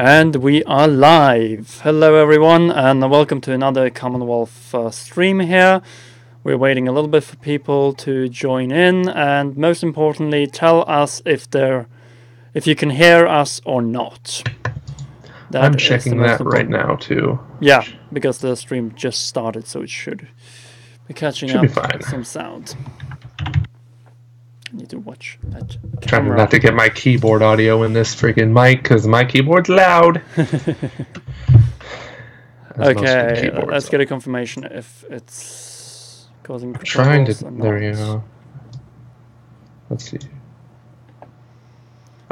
And we are live. Hello everyone and welcome to another Commonwealth stream here. We're waiting a little bit for people to join in, and most importantly, tell us if you can hear us or not. I'm checking that right now too. Yeah, because the stream just started, so it should be catching up fine. some sound. I need to watch that camera. Trying not to get my keyboard audio in this freaking mic because my keyboard's loud. Okay, let's get a confirmation if it's causing troubles. There you go. Let's see.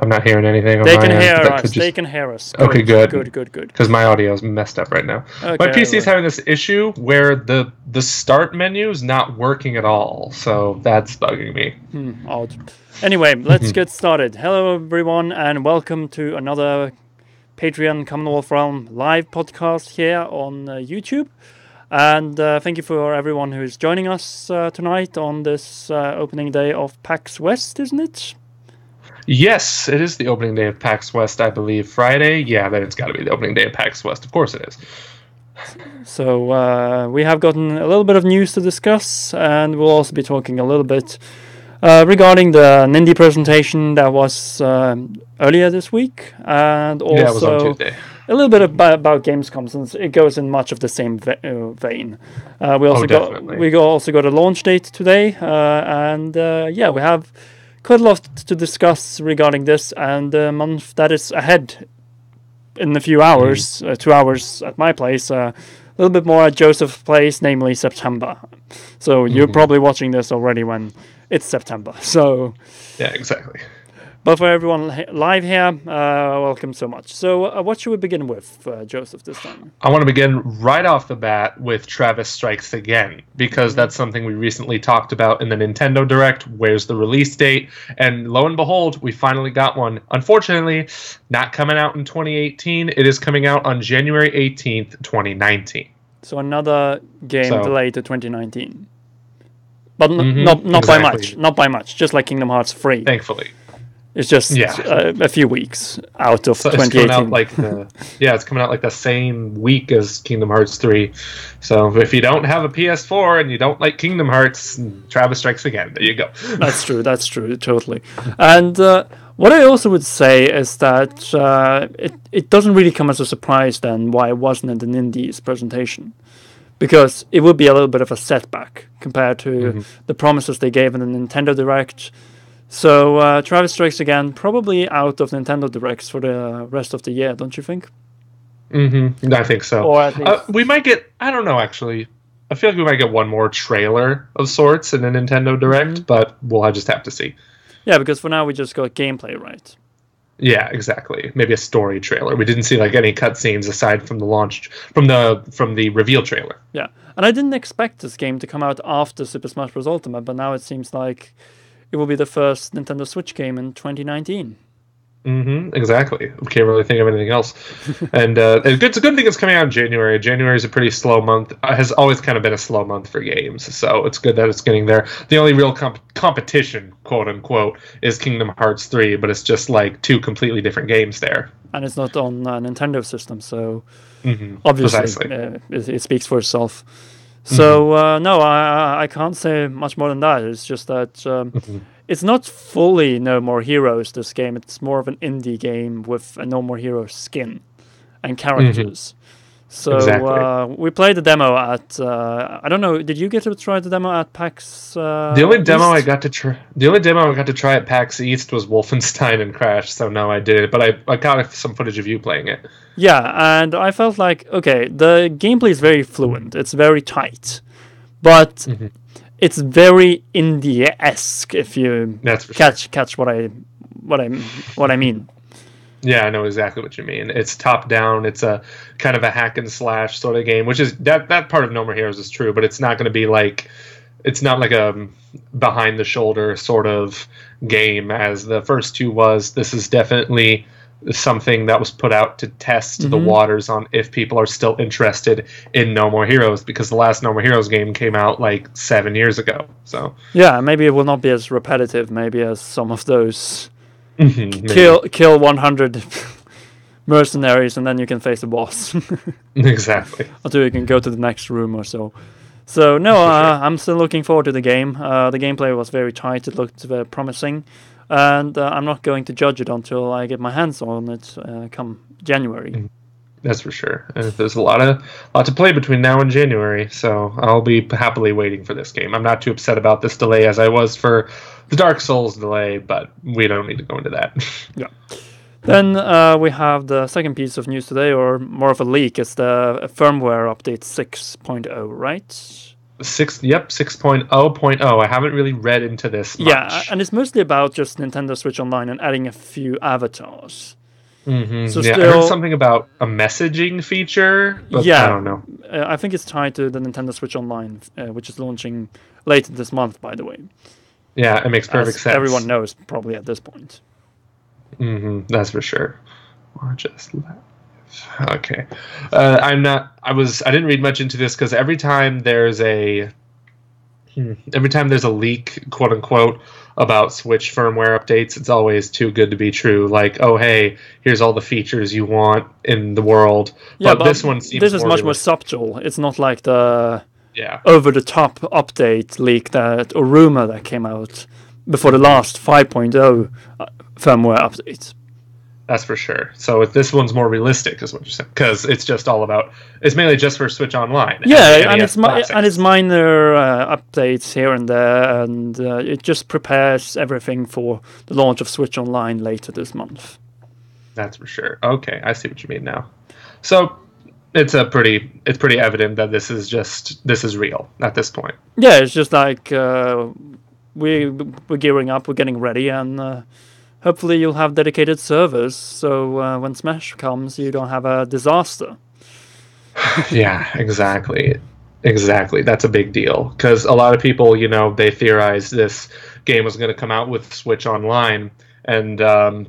I'm not hearing anything on my end. They can hear us. Good. Okay, good. Good. Because my audio is messed up right now. Okay, my PC is having this issue where the start menu is not working at all, so that's bugging me. Odd. Anyway, let's get started. Hello, everyone, and welcome to another Patreon Commonwealth Realm live podcast here on YouTube. And thank you for everyone who's joining us tonight on this opening day of PAX West, isn't it? Yes, it is the opening day of PAX West, I believe. Friday? Yeah, then it's got to be the opening day of PAX West. Of course it is. So we have gotten a little bit of news to discuss, and we'll also be talking a little bit regarding the Nindy presentation that was earlier this week, and also it was on Tuesday. A little bit about Gamescom, since it goes in much of the same vein. We also got a launch date today, and we have quite a lot to discuss regarding this and the month that is ahead in a few hours, 2 hours at my place, a little bit more at Joseph's place, namely September. So you're probably watching this already when it's September. So yeah, exactly. But for everyone live here, welcome so much. So what should we begin with, Joseph, this time? I want to begin right off the bat with Travis Strikes Again, because that's something we recently talked about in the Nintendo Direct. Where's the release date? And lo and behold, we finally got one. Unfortunately, not coming out in 2018. It is coming out on January 18th, 2019. So another game delayed to 2019. But not by much. Not by much. Just like Kingdom Hearts 3. Thankfully. It's just a few weeks out of 2018. It's coming out like the same week as Kingdom Hearts 3. So if you don't have a PS4 and you don't like Kingdom Hearts, Travis Strikes Again. There you go. That's true, totally. And what I also would say is that it doesn't really come as a surprise then why it wasn't in the Nindies presentation. Because it would be a little bit of a setback compared to the promises they gave in the Nintendo Direct. So Travis Strikes Again, probably out of Nintendo Directs for the rest of the year, don't you think? I think so. Or at least we might get, I don't know actually, I feel like we might get one more trailer of sorts in the Nintendo Direct, but we'll just have to see. Yeah, because for now we just got gameplay, right? Yeah, exactly. Maybe a story trailer. We didn't see like any cutscenes aside from the launch, from the reveal trailer. Yeah, and I didn't expect this game to come out after Super Smash Bros. Ultimate, but now it seems like it will be the first Nintendo Switch game in 2019. Exactly. We can't really think of anything else. And it's a good thing it's coming out in January. January is a pretty slow month. Has always kind of been a slow month for games, so it's good that it's getting there. The only real competition, quote unquote, is Kingdom Hearts 3, but it's just like two completely different games there. And it's not on a Nintendo system, so obviously it speaks for itself. So, no, I can't say much more than that. It's just that it's not fully No More Heroes, this game. It's more of an indie game with a No More Heroes skin and characters. So we played the demo at, I don't know, did you get to try the demo at PAX The only demo I got to try at PAX East was Wolfenstein and Crash, so no, I did it. But I got some footage of you playing it. Yeah, and I felt like, okay, the gameplay is very fluent. It's very tight. But it's very indie-esque, if you catch what I mean. Yeah, I know exactly what you mean. It's top down. It's a kind of a hack and slash sort of game, which is that part of No More Heroes is true, but it's not going to be like, it's not like a behind the shoulder sort of game as the first two was. This is definitely something that was put out to test the waters on if people are still interested in No More Heroes, because the last No More Heroes game came out like 7 years ago. So yeah, maybe it will not be as repetitive, maybe as some of those kill 100 mercenaries, and then you can face the boss. Exactly. Until you can go to the next room or so. So no, I'm still looking forward to the game. The gameplay was very tight. It looked very promising, and I'm not going to judge it until I get my hands on it come January. That's for sure. And there's a lot to play between now and January, so I'll be happily waiting for this game. I'm not too upset about this delay as I was for the Dark Souls delay, but we don't need to go into that. Yeah. Then we have the second piece of news today, or more of a leak. It's the firmware update 6.0, right? 6.0.0. I haven't really read into this much. Yeah, and it's mostly about just Nintendo Switch Online and adding a few avatars. Mm-hmm. So I heard something about a messaging feature, but I don't know. I think it's tied to the Nintendo Switch Online, which is launching later this month, by the way. Yeah, it makes perfect sense. Everyone knows probably at this point. Mm-hmm. That's for sure. Okay. I didn't read much into this because every time there's a leak, quote unquote, about Switch firmware updates, it's always too good to be true. Like, oh hey, here's all the features you want in the world. Yeah, but this one seems much more subtle. It's not like the over the top update leak or rumor that came out before the last 5.0 firmware update. That's for sure. So this one's more realistic, is what you're saying, because it's mainly just for Switch Online. Yeah, and it's minor updates here and there, and it just prepares everything for the launch of Switch Online later this month. That's for sure. Okay, I see what you mean now. So it's pretty evident that this is real at this point. Yeah, it's just like we're gearing up, we're getting ready, and hopefully you'll have dedicated servers, so when Smash comes, you don't have a disaster. Yeah, exactly. That's a big deal, because a lot of people, they theorized this game was going to come out with Switch Online, and of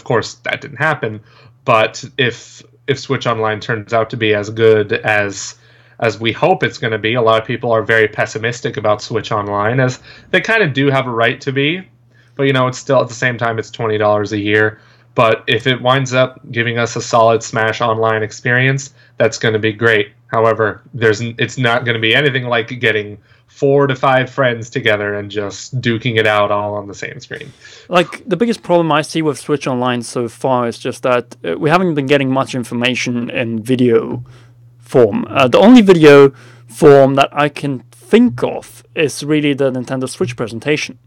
course that didn't happen. But if Switch Online turns out to be as good as we hope it's going to be, a lot of people are very pessimistic about Switch Online, as they kind of do have a right to be. But, it's still, at the same time, it's $20 a year. But if it winds up giving us a solid Smash Online experience, that's going to be great. However, it's not going to be anything like getting 4 to 5 friends together and just duking it out all on the same screen. Like, the biggest problem I see with Switch Online so far is just that we haven't been getting much information in video form. The only video form that I can think of is really the Nintendo Switch presentation,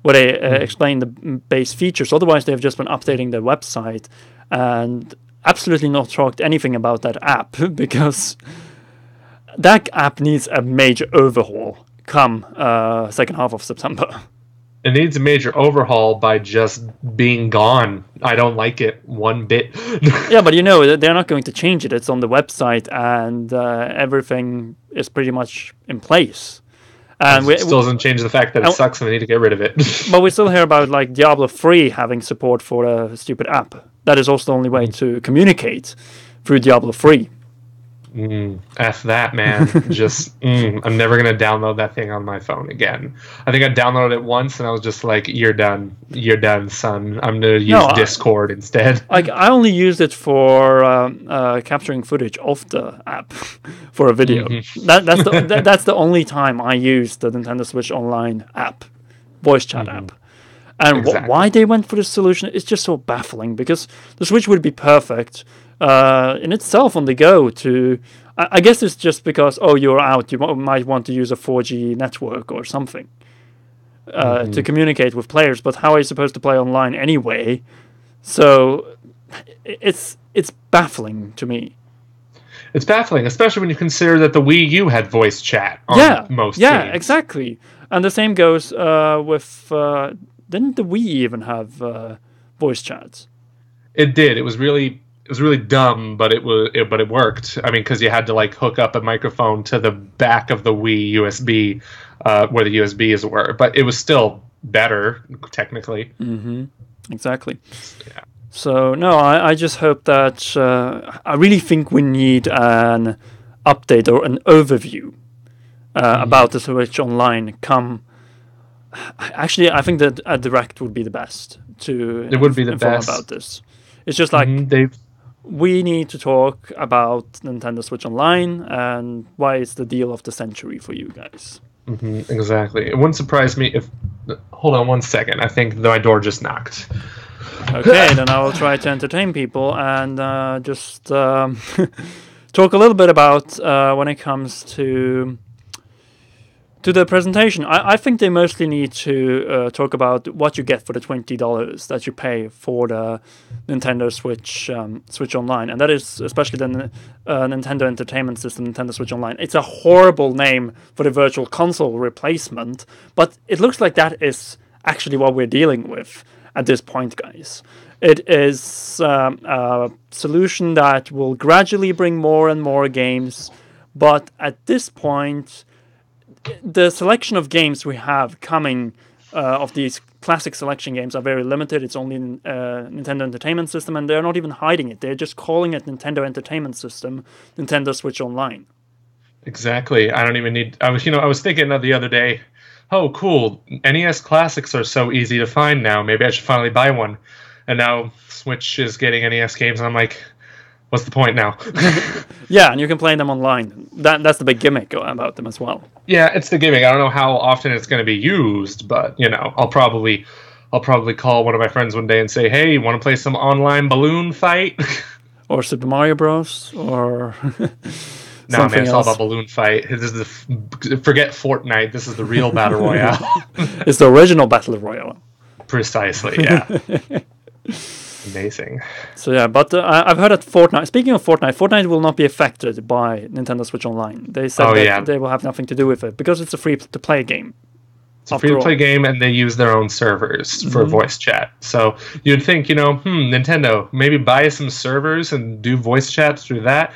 where they explain the base features. Otherwise, they've just been updating their website and absolutely not talked anything about that app, because that app needs a major overhaul come second half of September. It needs a major overhaul by just being gone. I don't like it one bit. Yeah, but they're not going to change it. It's on the website, and everything is pretty much in place. And it still doesn't change the fact that it sucks and they need to get rid of it. But we still hear about like Diablo 3 having support for a stupid app. That is also the only way to communicate through Diablo 3. F that, man. I'm never going to download that thing on my phone again. I think I downloaded it once and I was just like, you're done, son. I'm going to use Discord instead. I only used it for capturing footage of the app for a video. Mm-hmm. That's the only time I used the Nintendo Switch Online app, voice chat app. And why they went for this solution is just so baffling, because the Switch would be perfect in itself on the go to... I guess it's just because, you're out, you might want to use a 4G network or something to communicate with players, but how are you supposed to play online anyway? So it's baffling to me. It's baffling, especially when you consider that the Wii U had voice chat on most games. Yeah, exactly. And the same goes with... didn't the Wii even have voice chats? It did. It was really dumb, but it worked. I mean, because you had to like hook up a microphone to the back of the Wii USB, where the USBs were. But it was still better, technically. Mm-hmm. Exactly. Yeah. So no, I just hope that I really think we need an update or an overview about the Switch Online come. Actually, I think that a direct would be the best to inform about this. It's just like we need to talk about Nintendo Switch Online and why it's the deal of the century for you guys. Exactly. It wouldn't surprise me if... Hold on one second. I think my door just knocked. Okay, then I will try to entertain people and just talk a little bit about when it comes to the presentation. I think they mostly need to talk about what you get for the $20 that you pay for the Nintendo Switch Online, and that is especially the Nintendo Entertainment System, Nintendo Switch Online. It's a horrible name for the Virtual Console replacement, but it looks like that is actually what we're dealing with at this point, guys. It is a solution that will gradually bring more and more games, but at this point, the selection of games we have coming of these classic selection games are very limited. It's only Nintendo Entertainment System, and they're not even hiding it. They're just calling it Nintendo Entertainment System, Nintendo Switch Online. Exactly. I don't even need... I was thinking the other day, oh, cool, NES Classics are so easy to find now. Maybe I should finally buy one. And now Switch is getting NES games, and I'm like, what's the point now? Yeah, and you can play them online. That's the big gimmick about them as well. Yeah, it's the gimmick. I don't know how often it's going to be used, but I'll probably call one of my friends one day and say, "Hey, want to play some online balloon fight?" Or Super Mario Bros. Or no, man, it's all about balloon fight. This is forget Fortnite. This is the real battle royale. It's the original battle royale. Precisely. Yeah. Amazing. So yeah, but I've heard that Fortnite. Speaking of Fortnite will not be affected by Nintendo Switch Online. They said they will have nothing to do with it because it's a free-to-play game. It's a free-to-play game, and they use their own servers for voice chat. So you'd think, Nintendo, maybe buy some servers and do voice chat through that.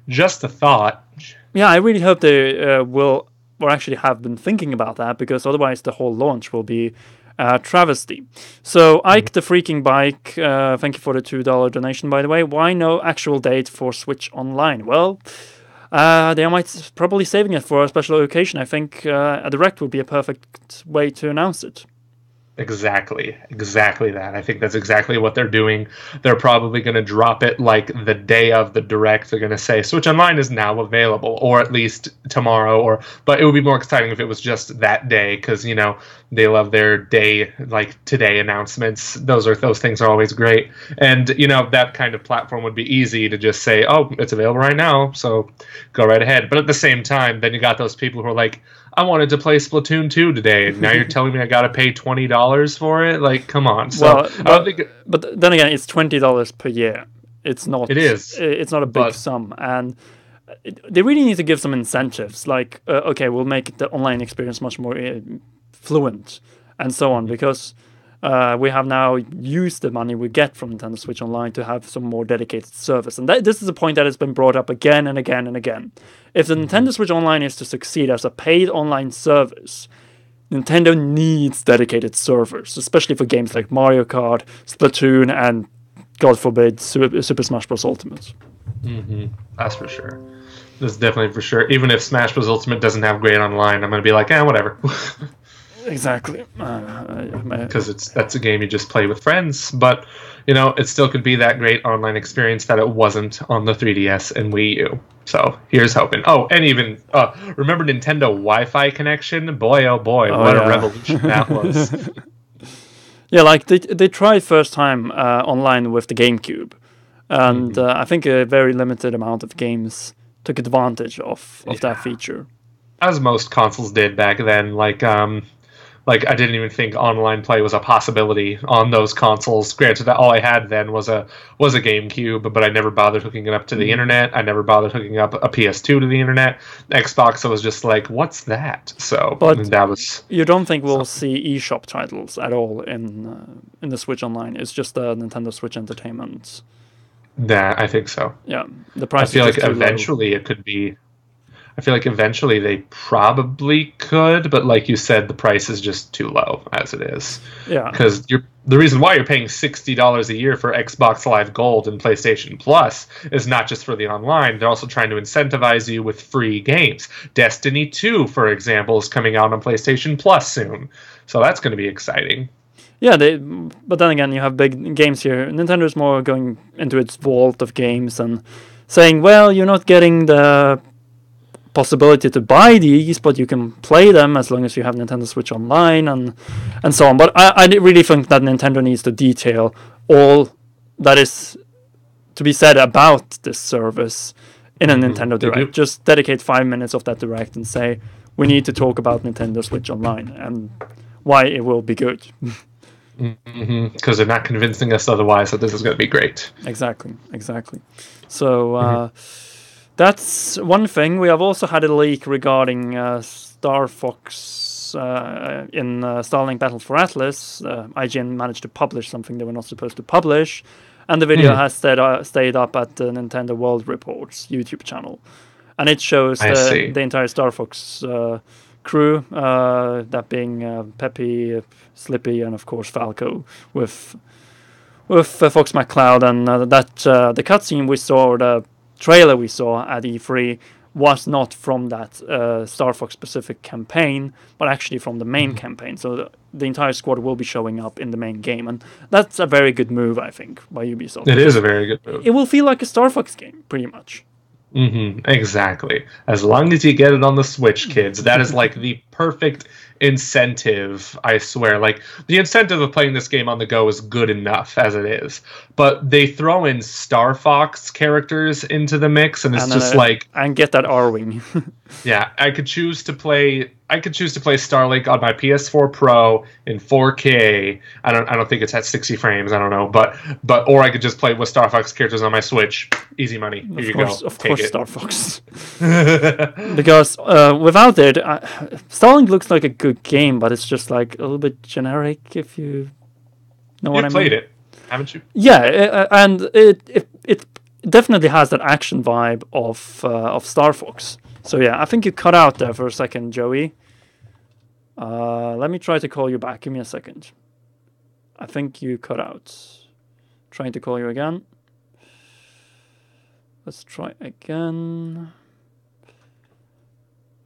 Just a thought. Yeah, I really hope they will, or actually have been thinking about that, because otherwise the whole launch will be travesty. So Ike the Freaking Bike, thank you for the $2 donation, by the way. Why no actual date for Switch Online? Well, they might probably saving it for a special occasion. I think a Direct would be a perfect way to announce it. Exactly that. I think that's exactly what they're doing. They're probably going to drop it like the day of the Direct. They're going to say Switch Online is now available, or at least tomorrow. But it would be more exciting if it was just that day, because they love their day, like today announcements. Those things are always great, and that kind of platform would be easy to just say, oh, it's available right now, so go right ahead. But at the same time, then you got those people who are like, I wanted to play Splatoon 2 today, and now you're telling me I got to pay $20 for it? Like, come on. So, but then again, it's $20 per year. It's not. It is. It's not a big sum, and they really need to give some incentives. Like, okay, we'll make the online experience much more fluent, and so on, because we have now used the money we get from Nintendo Switch Online to have some more dedicated service. And this is a point that has been brought up again and again and again. If the Nintendo Switch Online is to succeed as a paid online service, Nintendo needs dedicated servers, especially for games like Mario Kart, Splatoon, and, God forbid, Super Smash Bros. Ultimate. That's for sure. That's definitely for sure. Even if Smash Bros. Ultimate doesn't have great online, I'm going to be like, whatever. Exactly. Because that's a game you just play with friends, but it still could be that great online experience that it wasn't on the 3DS and Wii U. So here's hoping. Oh, and even remember Nintendo Wi-Fi connection? Boy, oh boy, what a revolution that was. Yeah, like they tried first time online with the GameCube, and I think a very limited amount of games took advantage of that feature. As most consoles did back then, like I didn't even think online play was a possibility on those consoles. Granted, that all I had then was a GameCube, but I never bothered hooking it up to the internet. I never bothered hooking up a PS2 to the internet. Xbox, I was just like, what's that? So, but that was. You don't think we'll see eShop titles at all in the Switch Online? It's just the Nintendo Switch Entertainment. Nah, I think so. Yeah, the price. I feel like eventually it could be. I feel like eventually they probably could, but like you said, the price is just too low as it is. Yeah. Because the reason why you're paying $60 a year for Xbox Live Gold and PlayStation Plus is not just for the online. They're also trying to incentivize you with free games. Destiny 2, for example, is coming out on PlayStation Plus soon. So that's going to be exciting. Yeah, but then again, you have big games here. Nintendo's more going into its vault of games and saying, well, you're not getting the possibility to buy these, but you can play them as long as you have Nintendo Switch Online and so on. But I really think that Nintendo needs to detail all that is to be said about this service in a Nintendo Direct. Just dedicate 5 minutes of that Direct and say, we need to talk about Nintendo Switch Online and why it will be good. Because they're not convincing us otherwise that this is going to be great. Exactly. So that's one thing. We have also had a leak regarding Star Fox in Starlink Battle for Atlas. IGN managed to publish something they were not supposed to publish, and the video has stayed up at the Nintendo World Report's YouTube channel, and it shows the entire Star Fox crew, that being Peppy, Slippy, and of course Falco, with Fox McCloud, and the cutscene we saw, or the trailer we saw at E3, was not from that Star Fox specific campaign, but actually from the main campaign. So the entire squad will be showing up in the main game, and that's a very good move, I think, by Ubisoft. It is a very good move. It will feel like a Star Fox game, pretty much. Exactly. As long as you get it on the Switch, kids, that is like the perfect incentive, I swear. Like, the incentive of playing this game on the go is good enough as it is, but they throw in Star Fox characters into the mix, and it's just like, and get that R-Wing. Yeah, I could choose to play Starlink on my PS4 Pro in 4K. I don't think it's at 60 frames. I don't know, but or I could just play with Star Fox characters on my Switch. Easy money. Here you go. Of course, Star Fox. Because without it, Starlink looks like a good game, but it's just like a little bit generic. If you know what I mean. You've played it, haven't you? Yeah, and it definitely has that action vibe of Star Fox. So yeah, I think you cut out there for a second, Joey. Let me try to call you back. Give me a second. I think you cut out. Trying to call you again. Let's try again.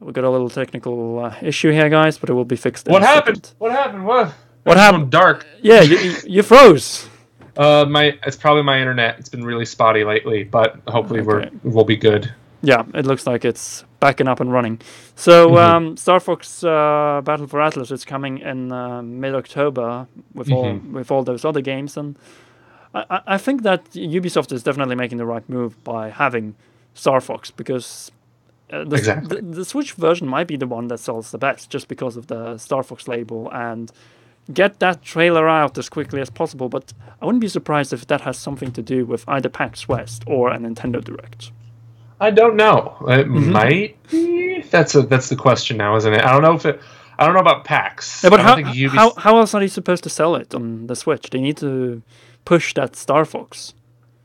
We got a little technical issue here, guys, but it will be fixed. What happened? What happened? What happened? Dark. Yeah, you froze. It's probably my internet. It's been really spotty lately, but hopefully we'll be good. Yeah, it looks like it's backing up and running. So Star Fox Battle for Atlas is coming in mid-October with all those other games, and I think that Ubisoft is definitely making the right move by having Star Fox, because the Switch version might be the one that sells the best, just because of the Star Fox label, and get that trailer out as quickly as possible. But I wouldn't be surprised if that has something to do with either PAX West or a Nintendo Direct. I don't know. It might be. That's the question now, isn't it? I don't know about PAX. Yeah, but how else are they supposed to sell it on the Switch? They need to push that Star Fox.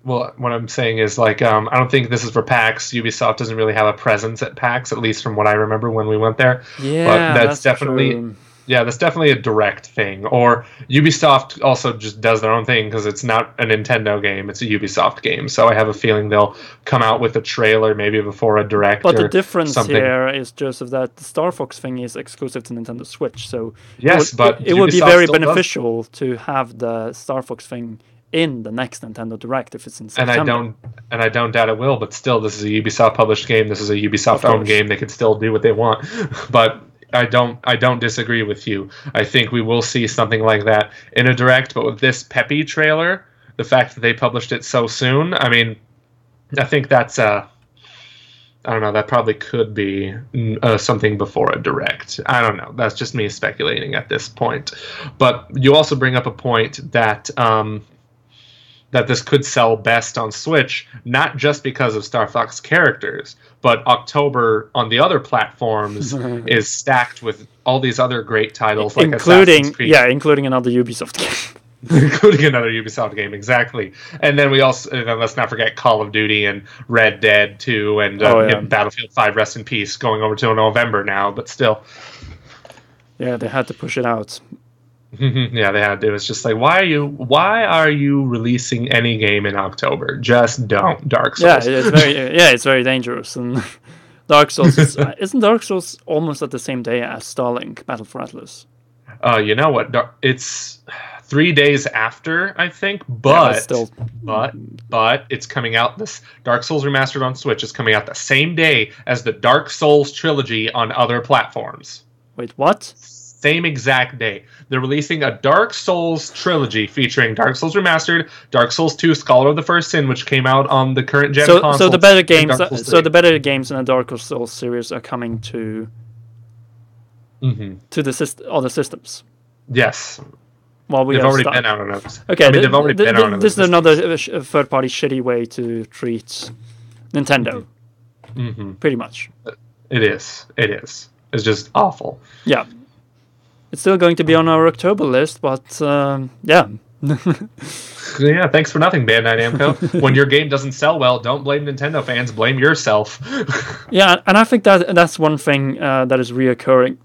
Well, what I'm saying is, like, I don't think this is for PAX. Ubisoft doesn't really have a presence at PAX, at least from what I remember when we went there. Yeah, but that's definitely true. Yeah, that's definitely a Direct thing. Or Ubisoft also just does their own thing, because it's not a Nintendo game, it's a Ubisoft game. So I have a feeling they'll come out with a trailer maybe before a Direct. But the difference here is, Joseph, that the Star Fox thing is exclusive to Nintendo Switch. So yes, it would be very beneficial to have the Star Fox thing in the next Nintendo Direct if it's in September. And I don't doubt it will, but still, this is a Ubisoft published game. This is a Ubisoft owned game. They can still do what they want. But I don't disagree with you. I think we will see something like that in a Direct, but with this Peppy trailer, the fact that they published it so soon, I mean, I think that's I don't know, that probably could be something before a Direct. I don't know. That's just me speculating at this point. But you also bring up a point that that this could sell best on Switch, not just because of Star Fox characters, but October on the other platforms is stacked with all these other great titles, like Assassin's Creed. Yeah, including another Ubisoft game. Including another Ubisoft game, exactly. And then we also, let's not forget Call of Duty and Red Dead 2 and Battlefield 5, rest in peace, going over to November now, but still. Yeah, they had to push it out. Yeah, they had to. It's just like, why are you releasing any game in October? Just don't. Dark Souls. It's very dangerous. And Dark Souls isn't Dark Souls almost at the same day as Starlink Battle for Atlas? You know what? It's 3 days after, I think. But it's coming out. This Dark Souls Remastered on Switch is coming out the same day as the Dark Souls trilogy on other platforms. Wait, what? Same exact day. They're releasing a Dark Souls trilogy featuring Dark Souls Remastered, Dark Souls 2, Scholar of the First Sin, which came out on the current gen console. So the better games, the better games in the Dark Souls series are coming to the other systems. Yes. Well, they've already been out on those. Okay, I mean, they've already been out on this is another third-party shitty way to treat Nintendo. Pretty much. It is. It's just awful. Yeah. It's still going to be on our October list, but yeah. Yeah, thanks for nothing, Bandai Namco. When your game doesn't sell well, don't blame Nintendo fans, blame yourself. Yeah, and I think that's one thing that is reoccurring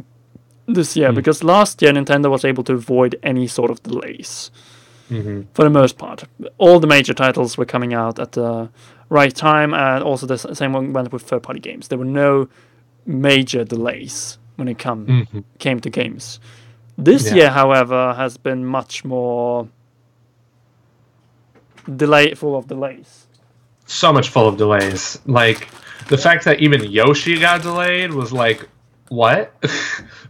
this year, because last year Nintendo was able to avoid any sort of delays. For the most part. All the major titles were coming out at the right time, and also the same one went with third-party games. There were no major delays when it came to games. This year, however, has been much more full of delays. So much full of delays. Like, the fact that even Yoshi got delayed was like, what?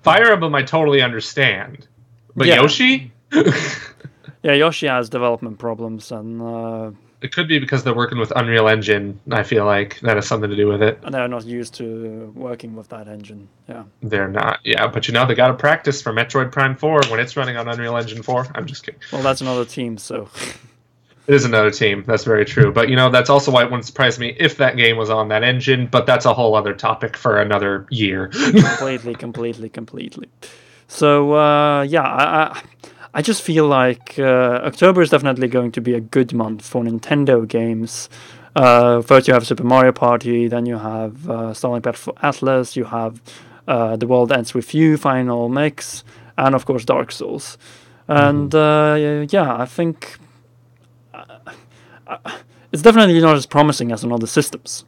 Fire Emblem I totally understand. But Yoshi? Yeah, Yoshi has development problems, and it could be because they're working with Unreal Engine. I feel like that has something to do with it. And they're not used to working with that engine. Yeah, they're not. Yeah, but they got to practice for Metroid Prime 4 when it's running on Unreal Engine 4. I'm just kidding. Well, that's another team, so. It is another team. That's very true. But that's also why it wouldn't surprise me if that game was on that engine. But that's a whole other topic for another year. Completely. So yeah, I just feel like October is definitely going to be a good month for Nintendo games. First you have Super Mario Party, then you have Starlink Battle Atlas, you have The World Ends With You, Final Mix, and of course Dark Souls. And yeah, I think it's definitely not as promising as on other systems.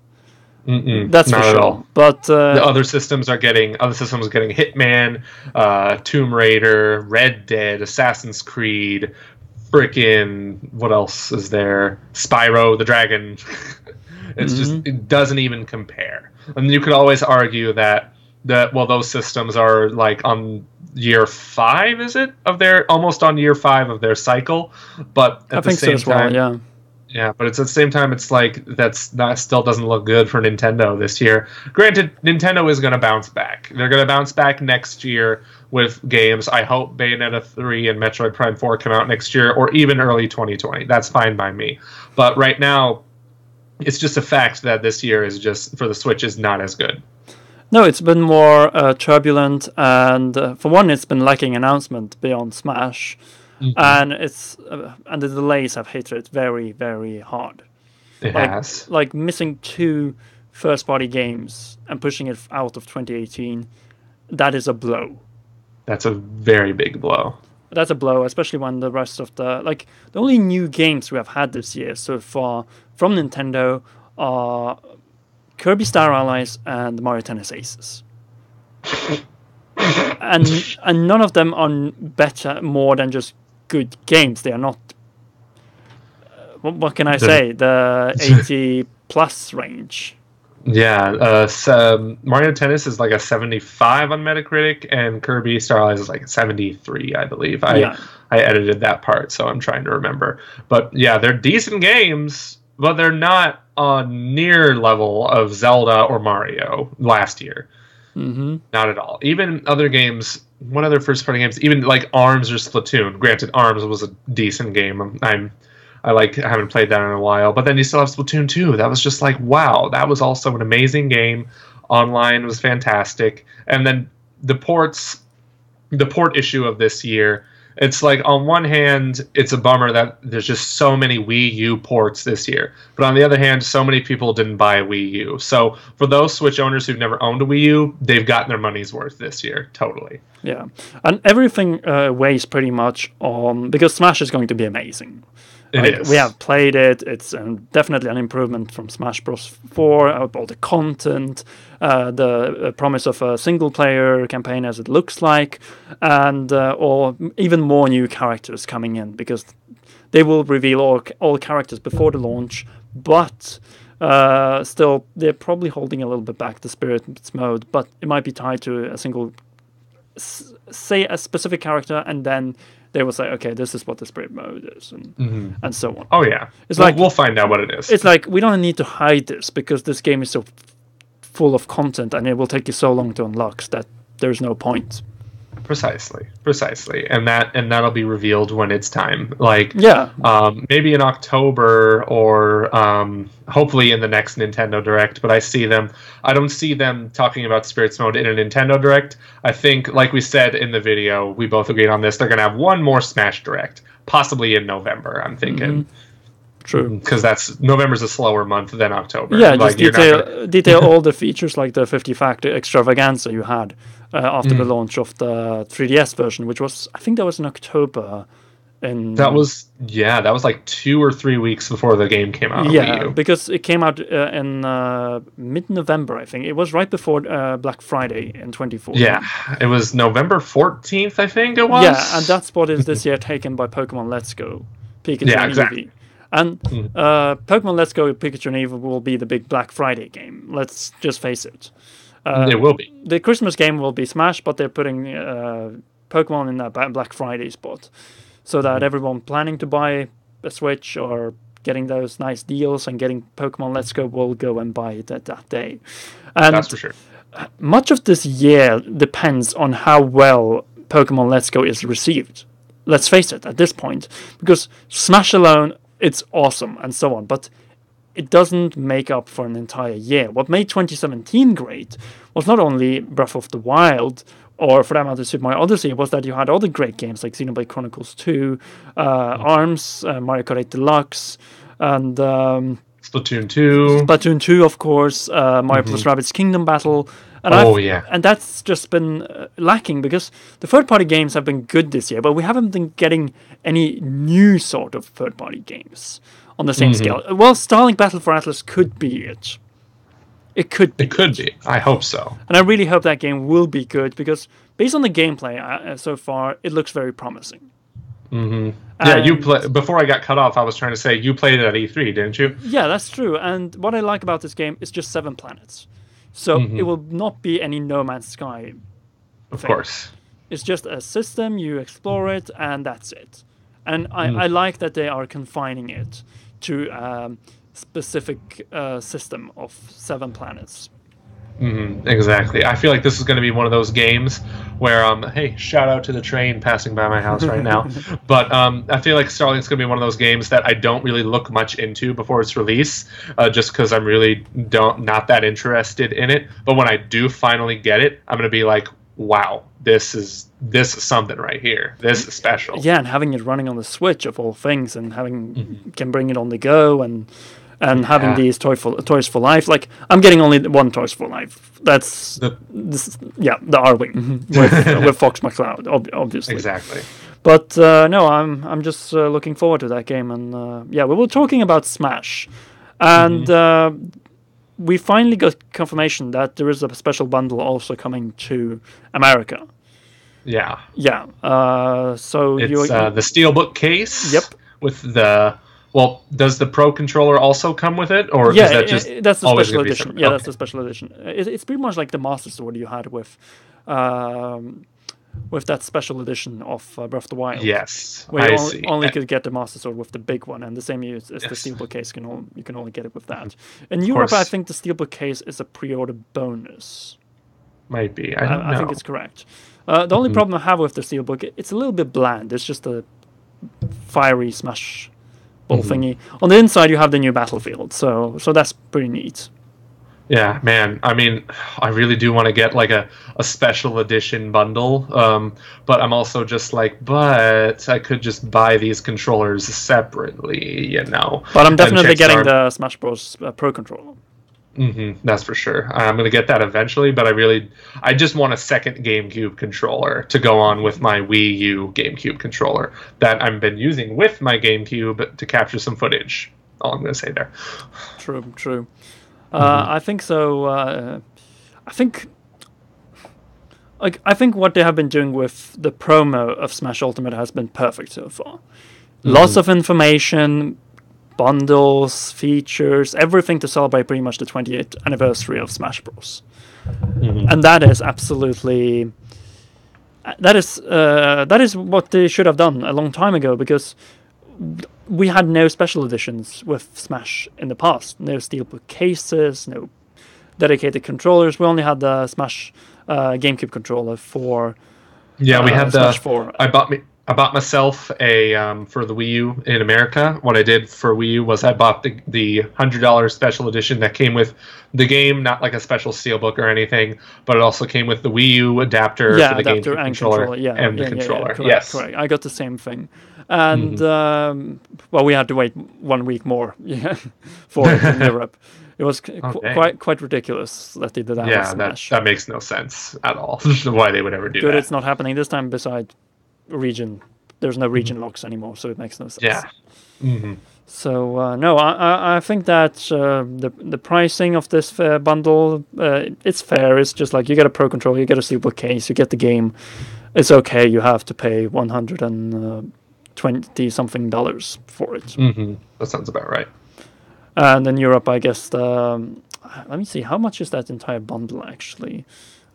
That's for sure. But the other systems are getting Hitman, Tomb Raider, Red Dead, Assassin's Creed, frickin' what else is there? Spyro the Dragon. It's just it doesn't even compare. And you could always argue that those systems are like on year 5, is it? Almost on year 5 of their cycle. But at the same time, yeah. Yeah, but it's at the same time, it's like that still doesn't look good for Nintendo this year. Granted, Nintendo is going to bounce back. They're going to bounce back next year with games. I hope Bayonetta 3 and Metroid Prime 4 come out next year, or even early 2020. That's fine by me. But right now, it's just a fact that this year is just, for the Switch, is not as good. No, it's been more turbulent, and for one, it's been lacking announcement beyond Smash. And and the delays have hit it very, very hard. It has. Like missing 2 first-party games and pushing it out of 2018, that is a blow. That's a very big blow. That's a blow, especially when the rest of the only new games we have had this year so far from Nintendo are Kirby Star Allies and Mario Tennis Aces. and none of them are more than just good games. They are not what can I say, the 80 plus range. Yeah, Mario Tennis is like a 75 on Metacritic, and Kirby Star Allies is like 73, I believe. I edited that part, so I'm trying to remember. But yeah, they're decent games, but they're not on near level of Zelda or Mario last year. Not at all. Even other games, what other first-party games? Even like ARMS or Splatoon. Granted, ARMS was a decent game. I haven't played that in a while. But then you still have Splatoon 2. That was just like, wow, that was also an amazing game. Online was fantastic. And then the port issue of this year, it's like, on one hand, it's a bummer that there's just so many Wii U ports this year. But on the other hand, so many people didn't buy a Wii U. So for those Switch owners who've never owned a Wii U, they've gotten their money's worth this year. Totally. Yeah. And everything weighs pretty much on... Because Smash is going to be amazing. is. We have played it. It's definitely an improvement from Smash Bros. 4. All the content, the promise of a single-player campaign as it looks like, and or even more new characters coming in, because they will reveal all characters before the launch, but still they're probably holding a little bit back the Spirits mode, but it might be tied to a single, say a specific character, and then they will say, okay, this is what the Spirit mode is, and so on. Oh yeah, we'll find out what it is. It's like, we don't need to hide this, because this game is so full of content, and it will take you so long to unlock that there's no point. Precisely, and that'll be revealed when it's time. Like, maybe in October, or hopefully in the next Nintendo Direct. But I don't see them talking about Spirits mode in a Nintendo Direct. I think, like we said in the video, we both agreed on this. They're gonna have one more Smash Direct, possibly in November. I'm thinking. True, because November's a slower month than October. Yeah, like, just detail all the features, like the 50 factor extravaganza you had after the launch of the 3DS version, which was, I think that was in October. That was like 2 or 3 weeks before the game came out. Yeah, because it came out in mid-November, I think. It was right before Black Friday in 2014. Yeah, it was November 14th, I think it was. Yeah, and that spot is this year taken by Pokemon Let's Go, Pikachu and Eevee. And Pokemon Let's Go, Pikachu and Eevee will be the big Black Friday game. Let's just face it. It will be. The Christmas game will be Smash, but they're putting Pokemon in that Black Friday spot, so that everyone planning to buy a Switch or getting those nice deals and getting Pokemon Let's Go will go and buy it that day. And that's for sure. Much of this year depends on how well Pokemon Let's Go is received. Let's face it, at this point, because Smash alone, it's awesome and so on, but it doesn't make up for an entire year. What made 2017 great was not only Breath of the Wild, or for that matter Super Mario Odyssey, was that you had other great games like Xenoblade Chronicles 2, ARMS, Mario Kart 8 Deluxe, and Splatoon 2. Splatoon 2, of course, Mario plus Rabbids Kingdom Battle. And and that's just been lacking, because the third-party games have been good this year, but we haven't been getting any new sort of third-party games on the same scale. Well, Starlink Battle for Atlas could be it. It could be. It could be. I hope so. And I really hope that game will be good, because based on the gameplay so far, it looks very promising. Yeah, before I got cut off, I was trying to say you played it at E3, didn't you? Yeah, that's true. And what I like about this game is just 7 planets. So it will not be any No Man's Sky. Of course. It's just a system, you explore it, and that's it. And I like that they are confining it to a specific system of 7 planets. Exactly. I feel like this is going to be one of those games where, hey, shout out to the train passing by my house right now. But I feel like Starlink's going to be one of those games that I don't really look much into before its release, just because I'm really not that interested in it. But when I do finally get it, I'm going to be like, wow, this is something right here. This is special. Yeah, and having it running on the Switch of all things, and can bring it on the go, and having these Toys for Life. Like, I'm getting only one Toys for Life. That's the R-Wing with Fox McCloud, obviously. Exactly. But no, I'm just looking forward to that game. And we were talking about Smash, and we finally got confirmation that there is a special bundle also coming to America. Yeah. Yeah. So it's the Steelbook case. Yep. With the. Well, does the Pro Controller also come with it, or is that just that's the special edition? Separate? Yeah, that's the special edition. It's pretty much like the Master Sword you had with that special edition of Breath of the Wild. Yes, where you only could get the Master Sword with the big one, and the same as the Steelbook case. You can only get it with that. In Europe, I think the Steelbook case is a pre-order bonus. Might be. I don't know. I think it's correct. The only problem I have with the Steelbook, it's a little bit bland. It's just a fiery Smash ball thingy. On the inside, you have the new Battlefield, so that's pretty neat. Yeah, man. I mean, I really do want to get like a special edition bundle, but I'm also just like, but I could just buy these controllers separately, you know. But I'm definitely getting the Smash Bros. Pro controller. That's for sure. I'm gonna get that eventually, but I just want a second GameCube controller to go on with my Wii U GameCube controller that I've been using with my GameCube to capture some footage. All I'm gonna say there. True. I think so. I think what they have been doing with the promo of Smash Ultimate has been perfect so far. Lots of information, bundles, features, everything to celebrate pretty much the 20th anniversary of Smash Bros. And that is absolutely that is what they should have done a long time ago, because we had no special editions with Smash in the past. No steelbook cases, no dedicated controllers. We only had the Smash GameCube controller for we had Smash 4. I bought myself a for the Wii U in America. What I did for Wii U was I bought the $100 special edition that came with the game, not like a special steelbook or anything, but it also came with the Wii U adapter for the adapter GameCube and controller and the controller. Correct. I got the same thing, and well, we had to wait 1 week more for it in Europe. It was quite ridiculous that they did that. Yeah, that makes no sense at all. Why they would ever do that. Good, it's not happening this time. Besides region, there's no region locks anymore, so it makes no sense. Yeah. So no, I think that the pricing of this bundle, it's fair. It's just like you get a Pro controller, you get a steelbook case, you get the game. It's okay. You have to pay $120 something for it. That sounds about right. And in Europe, I guess let me see, how much is that entire bundle actually?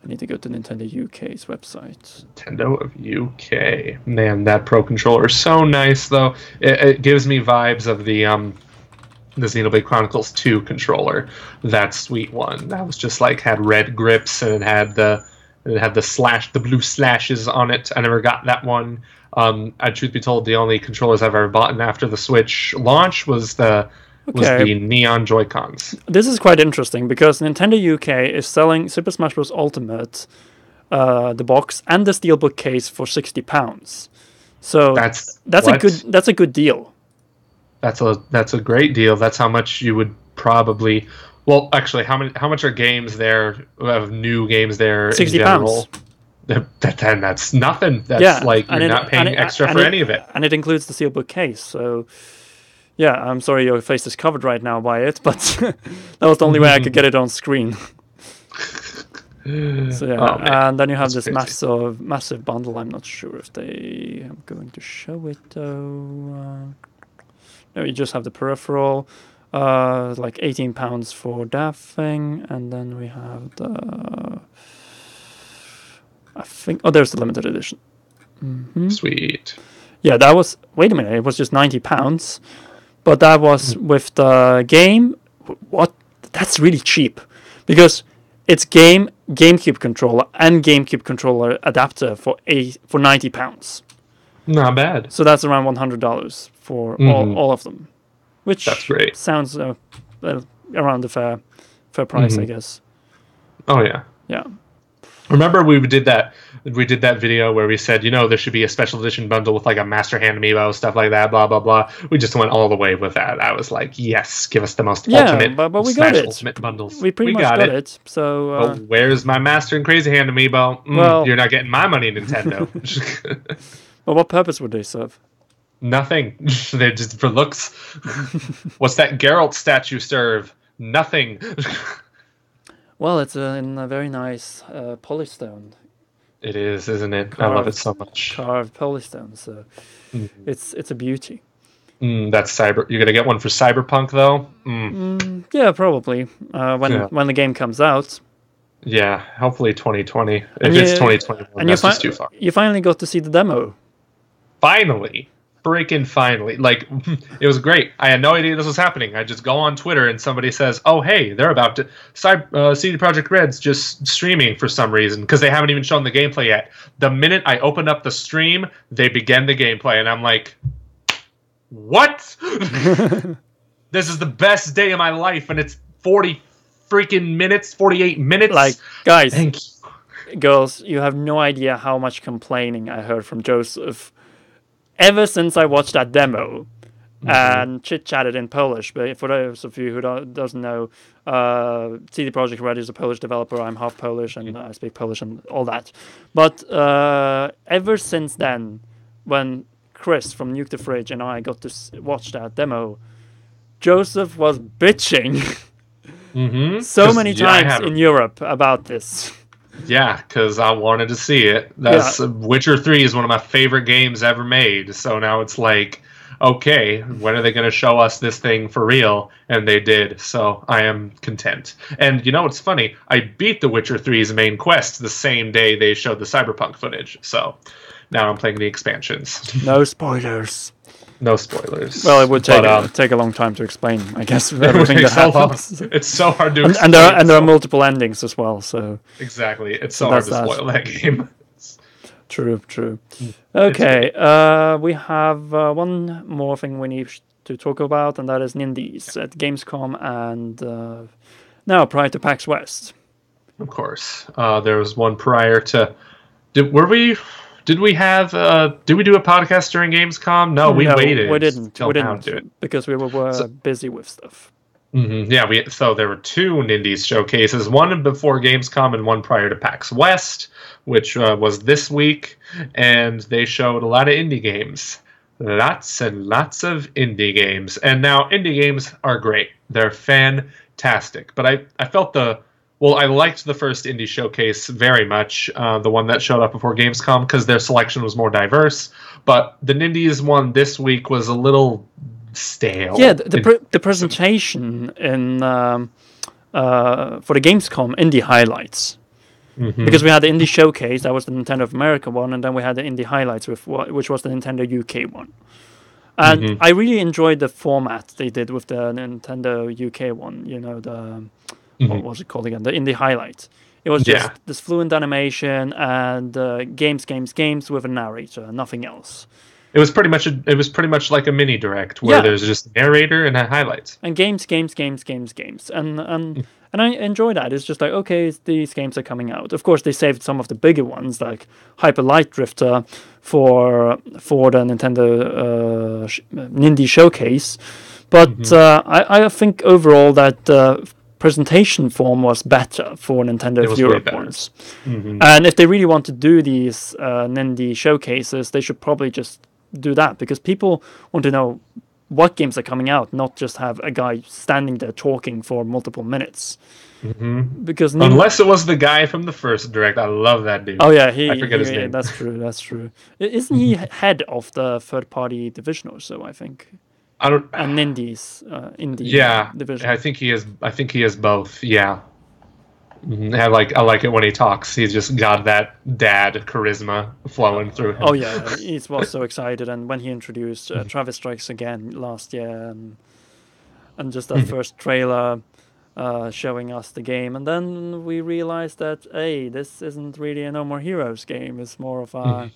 I need to go to Nintendo UK's website. Nintendo of UK. Man, that Pro controller is so nice, though. It gives me vibes of the Xenoblade Chronicles 2 controller. That sweet one. That was just like had red grips and it had the blue slashes on it. I never got that one. Truth be told, the only controllers I've ever bought after the Switch launch was the Neon Joy-Cons. This is quite interesting because Nintendo UK is selling Super Smash Bros. Ultimate, the box and the steelbook case for £60. So that's a good deal. That's a great deal. That's how much you would probably. Well, actually, how much are games there? Of new games there? £60. That's nothing. That's like you're not paying extra for any of it. And it includes the steelbook case. So. Yeah, I'm sorry your face is covered right now by it, but that was the only way I could get it on screen. So yeah, and then you have this massive bundle. I'm not sure if they are going to show it though. No, you just have the peripheral, like £18 for that thing, and then we have the. I think there's the limited edition. Sweet. Yeah, that was. Wait a minute, it was just £90. But that was with the game. What? That's really cheap, because it's GameCube controller and GameCube controller adapter for £90. Not bad. So that's around $100 for all of them, which that's great. Sounds around the fair price, I guess. Oh yeah. Yeah. Remember we did that video where we said, there should be a special edition bundle with like a Master Hand amiibo, stuff like that, blah blah blah. We just went all the way with that. I was like, yes, give us the most ultimate but we Smash got it. Ultimate bundles. We pretty much got it. So where's my Master and Crazy Hand amiibo? Well, you're not getting my money, Nintendo. Well, what purpose would they serve? Nothing. They're just for looks. What's that Geralt statue serve? Nothing. Well, it's in a very nice polystone. It is, isn't it? I love it so much. Carved polystone, so it's a beauty. That's You're gonna get one for Cyberpunk, though. Yeah, probably. When the game comes out. Yeah, hopefully 2020. If it's 2021, that's just too far. You finally got to see the demo. Finally. Freaking finally. Like, it was great. I had no idea this was happening. I just go on Twitter and somebody says, oh, hey, they're about to... CD Projekt Red's just streaming for some reason, because they haven't even shown the gameplay yet. The minute I open up the stream, they begin the gameplay, and I'm like, what? This is the best day of my life, and it's 48 minutes. Like, guys, girls, you have no idea how much complaining I heard from Joseph ever since I watched that demo. and chit-chatted in Polish. But for those of you who doesn't know, CD Projekt Red is a Polish developer. I'm half Polish, and I speak Polish and all that. But ever since then, when Chris from Nuke the Fridge and I got to watch that demo, Joseph was bitching so many times in Europe about this. Yeah, because I wanted to see it. Witcher 3 is one of my favorite games ever made. So now it's like, okay, when are they going to show us this thing for real? And they did. So I am content. And you know what's funny? I beat The Witcher 3's main quest the same day they showed the Cyberpunk footage. So now I'm playing the expansions. No spoilers. No spoilers. Well, it would take a long time to explain, I guess, everything that happens. It's so hard to explain. And there are multiple endings as well, so... Exactly. It's so hard to spoil that game. True. Okay, we have one more thing we need to talk about, and that is Nindies at Gamescom and now prior to PAX West. Of course. There was one prior to... Did we do a podcast during Gamescom? No, we waited. We didn't because we were busy with stuff. Yeah, so there were two Nindies showcases, one before Gamescom and one prior to PAX West, which was this week, and they showed a lot of indie games. Lots and lots of indie games. And now indie games are great. They're fantastic. But I felt I liked the first indie showcase very much, the one that showed up before Gamescom, because their selection was more diverse. But the Nindies one this week was a little stale. Yeah, the presentation in for the Gamescom indie highlights. Because we had the indie showcase, that was the Nintendo of America one, and then we had the indie highlights, which was the Nintendo UK one. And I really enjoyed the format they did with the Nintendo UK one, you know, what was it called again? The indie highlight. It was just this fluent animation and games with a narrator, nothing else. It was pretty much like a mini direct where there's just a narrator and highlights. And games. And I enjoy that. It's just like, okay, these games are coming out. Of course, they saved some of the bigger ones like Hyper Light Drifter for the Nintendo Nindy Showcase. But I think overall that presentation form was better for Nintendo of Europe ones. And if they really want to do these Nindy showcases, they should probably just do that, because people want to know what games are coming out, not just have a guy standing there talking for multiple minutes. Because unless it was the guy from the first direct, I love that dude. Oh yeah, I forget his name. That's true. Isn't he head of the third-party division or so? I think. And Nindies, indie division. I think he is both. Yeah. I like it when he talks. He's just got that dad charisma flowing through him. Oh yeah, he was so excited, and when he introduced Travis Strikes Again last year, and just that first trailer showing us the game, and then we realized that this isn't really a No More Heroes game. It's more of a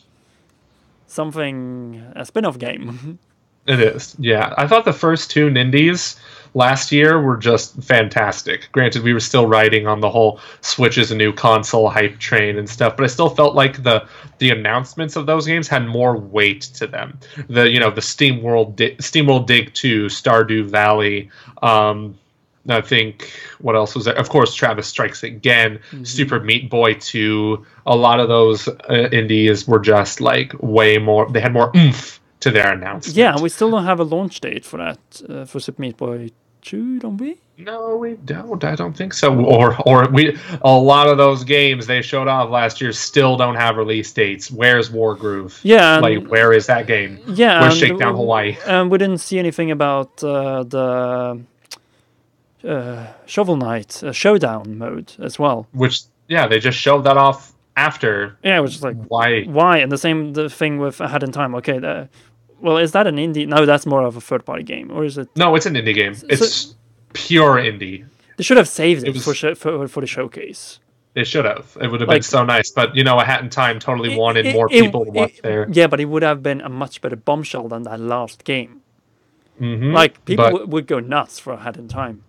spin-off game. It is, yeah. I thought the first two Nindies last year were just fantastic. Granted, we were still riding on the whole Switch is a new console hype train and stuff, but I still felt like the announcements of those games had more weight to them. The SteamWorld Dig 2, Stardew Valley, I think, what else was there? Of course, Travis Strikes Again, Super Meat Boy 2. A lot of those indies were just like way more, they had more oomph to their announcement. Yeah, we still don't have a launch date for that, for Super Meat Boy 2, don't we? No, we don't. I don't think so. Or a lot of those games they showed off last year still don't have release dates. Where's Wargroove? Yeah. Where is that game? Yeah. Where's Shakedown Hawaii? We didn't see anything about the Shovel Knight Showdown mode as well. Which, they just showed that off after. Yeah, it was just like, why? And the thing with Ahead in Time. Okay, well, is that an indie? No, that's more of a third-party game, or is it? No, it's an indie game. It's pure indie. They should have saved it for the showcase. They should have. It would have been so nice. But A Hat in Time totally wanted more people to watch there. Yeah, but it would have been a much better bombshell than that last game. People would go nuts for A Hat in Time.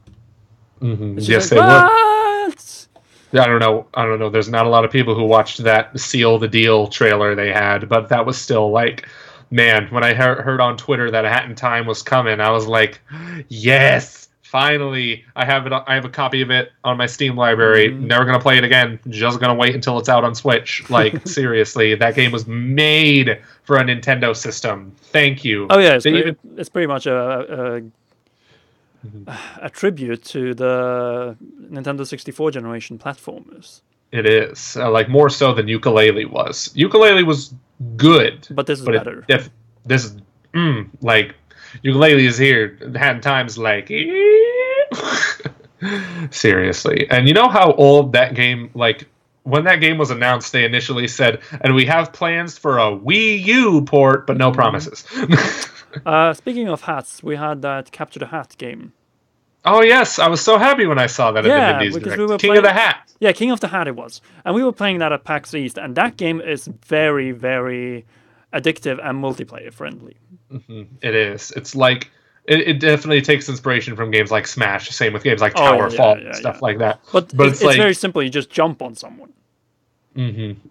Yes, they would. I don't know. There's not a lot of people who watched that Seal the Deal trailer they had, but that was still like man, when I heard on Twitter that Hat in Time was coming, I was like, yes. Finally, I have it. I have a copy of it on my Steam library. Never gonna play it again. Just gonna wait until it's out on Switch. Like seriously, that game was made for a Nintendo system. Thank you. Oh yeah, it's pretty much a tribute to the Nintendo 64 generation platformers. It is like more so than Yooka-Laylee was. Yooka-Laylee was good, but this is better. This is like. Yooka-Laylee is here. Hat in Time's like, seriously. And you know how old that game, like, when that game was announced, they initially said, and we have plans for a Wii U port, but no promises. Speaking of hats, we had that Capture the Hat game. Oh, yes. I was so happy when I saw that at the Indies Direct. King of the Hat. Yeah, King of the Hat it was. And we were playing that at PAX East, and that game is very, very addictive and multiplayer friendly. It is. It's like it definitely takes inspiration from games like Smash. Same with games like Towerfall, stuff like that. But it's like, very simple. You just jump on someone.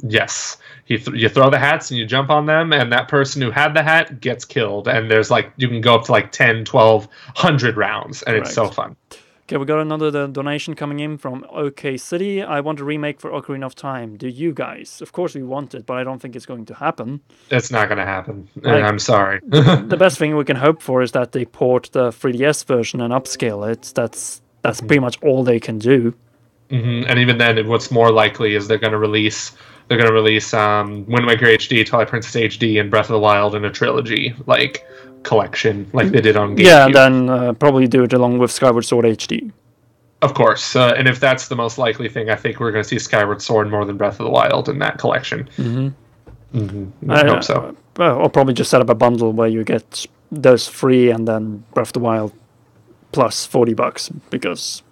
Yes, you throw the hats and you jump on them, and that person who had the hat gets killed. And there's like you can go up to like 10, 12, 100 rounds, and It's so fun. Okay, we got another donation coming in from OK City. I want a remake for Ocarina of Time. Do you guys? Of course we want it, but I don't think it's going to happen. It's not going to happen. I'm sorry. The best thing we can hope for is that they port the 3DS version and upscale it. That's pretty much all they can do. And even then, what's more likely is they're going to release Wind Waker HD, Twilight Princess HD, and Breath of the Wild in a trilogy collection like they did on GameCube. Yeah, and then probably do it along with Skyward Sword HD. Of course, and if that's the most likely thing, I think we're going to see Skyward Sword more than Breath of the Wild in that collection. I hope so. Or probably just set up a bundle where you get those free and then Breath of the Wild plus $40 because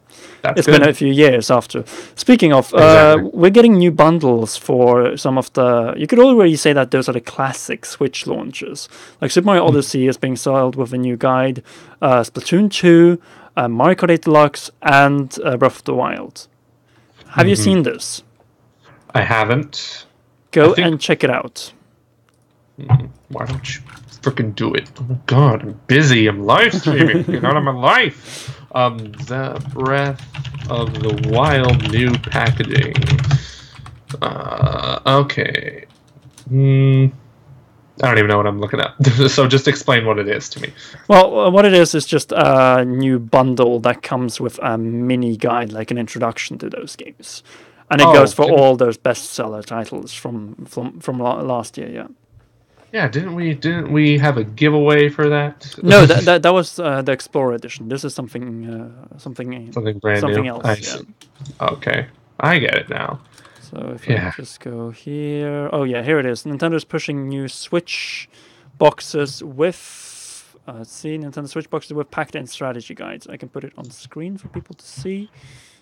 it's been a few years after. Speaking of, we're getting new bundles for some of the... You could already say that those are the classic Switch launches. Like Super Mario Odyssey is being sold with a new guide, Splatoon 2, Mario Kart 8 Deluxe, and Breath of the Wild. Have you seen this? I haven't. Go and check it out. Why don't you freaking do it? Oh God, I'm busy. I'm live streaming. Get out of my life. The Breath of the Wild new packaging. Okay. I don't even know what I'm looking at. So just explain what it is to me. Well, what it is just a new bundle that comes with a mini guide, like an introduction to those games. And it goes for all those bestseller titles from last year, yeah. Yeah, didn't we have a giveaway for that? No, that was the Explorer edition. This is something brand new. Else. I see. Okay, I get it now. So if I just go here, here it is. Nintendo's pushing new Switch boxes with. Let's see, Nintendo Switch boxes with packed-in strategy guides. I can put it on screen for people to see.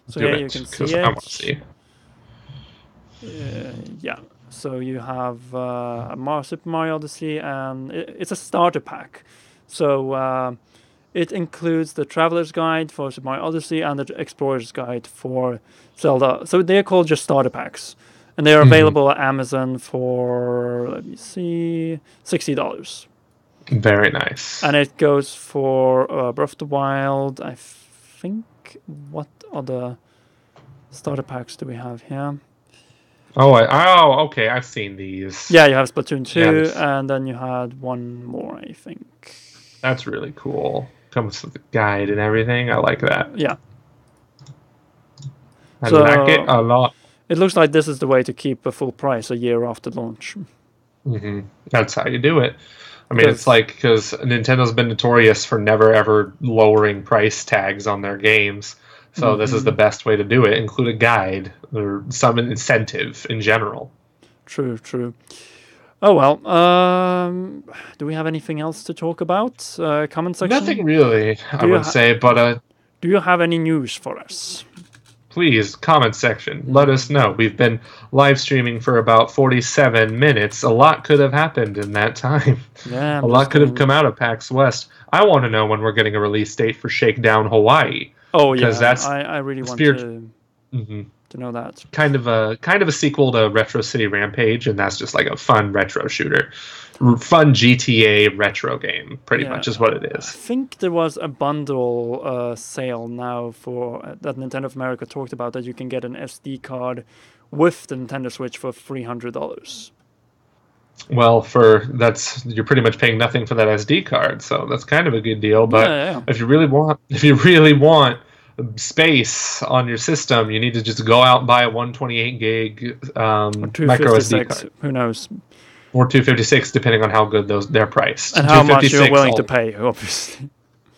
So here you can see it. I want to see. Yeah. So you have Super Mario Odyssey, and it's a starter pack. So it includes the Traveler's Guide for Super Mario Odyssey and the Explorer's Guide for Zelda. So they're called just starter packs. And they're available at Amazon for, let me see, $60. Very nice. And it goes for Breath of the Wild, I think. What other starter packs do we have here? Okay. I've seen these. Yeah, you have Splatoon 2, and then you had one more, I think. That's really cool. Comes with the guide and everything. I like that. Yeah. I like it a lot. It looks like this is the way to keep a full price a year after launch. That's how you do it. I mean, it's like, because Nintendo's been notorious for never ever lowering price tags on their games. So this is the best way to do it. Include a guide or some incentive in general. True. Oh, well. Do we have anything else to talk about? Comment section? Nothing really, I would say. But do you have any news for us? Please, comment section. Let us know. We've been live streaming for about 47 minutes. A lot could have happened in that time. Yeah, a lot could have come out of PAX West. I want to know when we're getting a release date for Shakedown Hawaii. Oh yeah, I really want to to know that. Kind of a sequel to Retro City Rampage, and that's just like a fun retro shooter. Fun GTA retro game, pretty much is what it is. I think there was a bundle sale now for that Nintendo of America talked about, that you can get an SD card with the Nintendo Switch for $300. Well, you're pretty much paying nothing for that SD card, so that's kind of a good deal. But if you really want space on your system, you need to just go out and buy a 128 gig micro SD card. Who knows? Or 256, depending on how good they're priced. And how much you're willing to pay, obviously.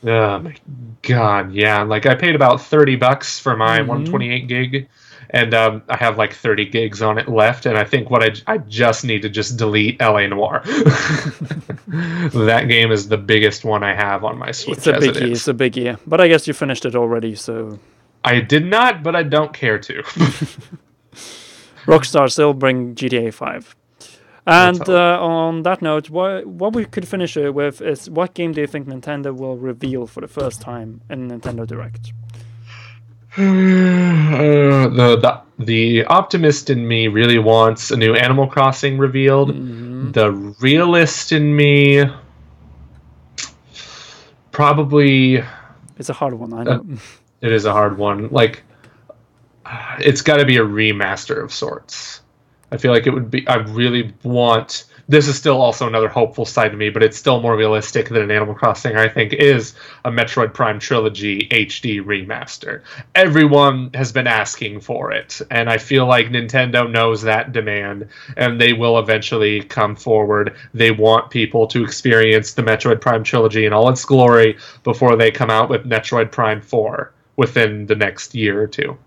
Oh my god, yeah. Like I paid about $30 for my 128 gig, and I have like 30 gigs on it left, and I think I just need to just delete LA Noire. That game is the biggest one I have on my Switch. It's a biggie. But I guess you finished it already, so... I did not, but I don't care to. Rockstar still bring GTA 5. And on that note, what we could finish it with is, what game do you think Nintendo will reveal for the first time in Nintendo Direct? The optimist in me really wants a new Animal Crossing revealed. The realist in me probably... It's a hard one, I know. It is a hard one. Like, it's got to be a remaster of sorts. I feel like it would be... I really want... This is still also another hopeful side to me, but it's still more realistic than an Animal Crossing, I think, is a Metroid Prime Trilogy HD remaster. Everyone has been asking for it, and I feel like Nintendo knows that demand, and they will eventually come forward. They want people to experience the Metroid Prime Trilogy in all its glory before they come out with Metroid Prime 4 within the next year or two.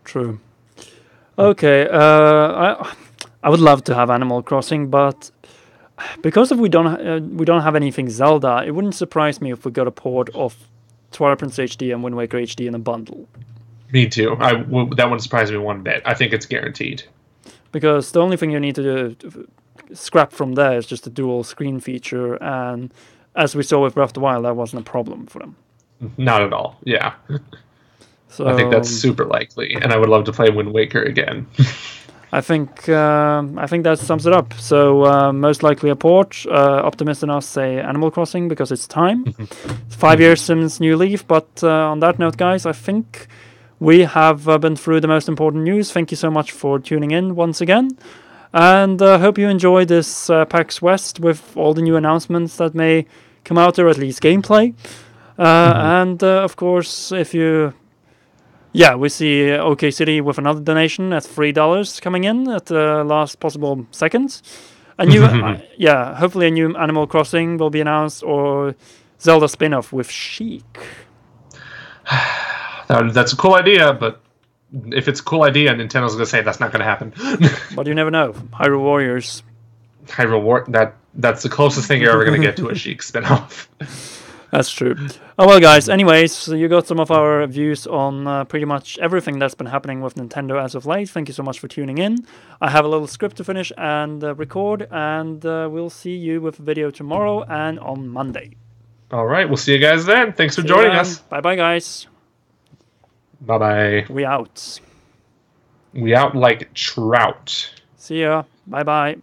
True. Okay, I would love to have Animal Crossing, but because we don't have anything Zelda, it wouldn't surprise me if we got a port of Twilight Princess HD and Wind Waker HD in a bundle. Me too. That wouldn't surprise me one bit. I think it's guaranteed. Because the only thing you need to scrap from there is just the dual screen feature, and as we saw with Breath of the Wild, that wasn't a problem for them. Not at all. Yeah. So, I think that's super likely, and I would love to play Wind Waker again. I think that sums it up. So most likely a port. Optimist and us say Animal Crossing because it's time. It's 5 years since New Leaf. But on that note, guys, I think we have been through the most important news. Thank you so much for tuning in once again. And hope you enjoyed this PAX West with all the new announcements that may come out, or at least gameplay. And of course, if you... Yeah, we see OK City with another donation at $3 coming in at the last possible second. A new, hopefully a new Animal Crossing will be announced, or Zelda spin-off with Sheik. That's a cool idea, but if it's a cool idea, Nintendo's going to say that's not going to happen. But you never know. Hyrule Warriors. That's the closest thing you're ever going to get to a Sheik spin-off. That's true. Oh, well, guys, anyways, so you got some of our views on pretty much everything that's been happening with Nintendo as of late. Thank you so much for tuning in. I have a little script to finish and record, and we'll see you with a video tomorrow and on Monday. All right, we'll see you guys then. Thanks for joining us. Bye-bye, guys. Bye-bye. We out. We out like trout. See ya. Bye-bye.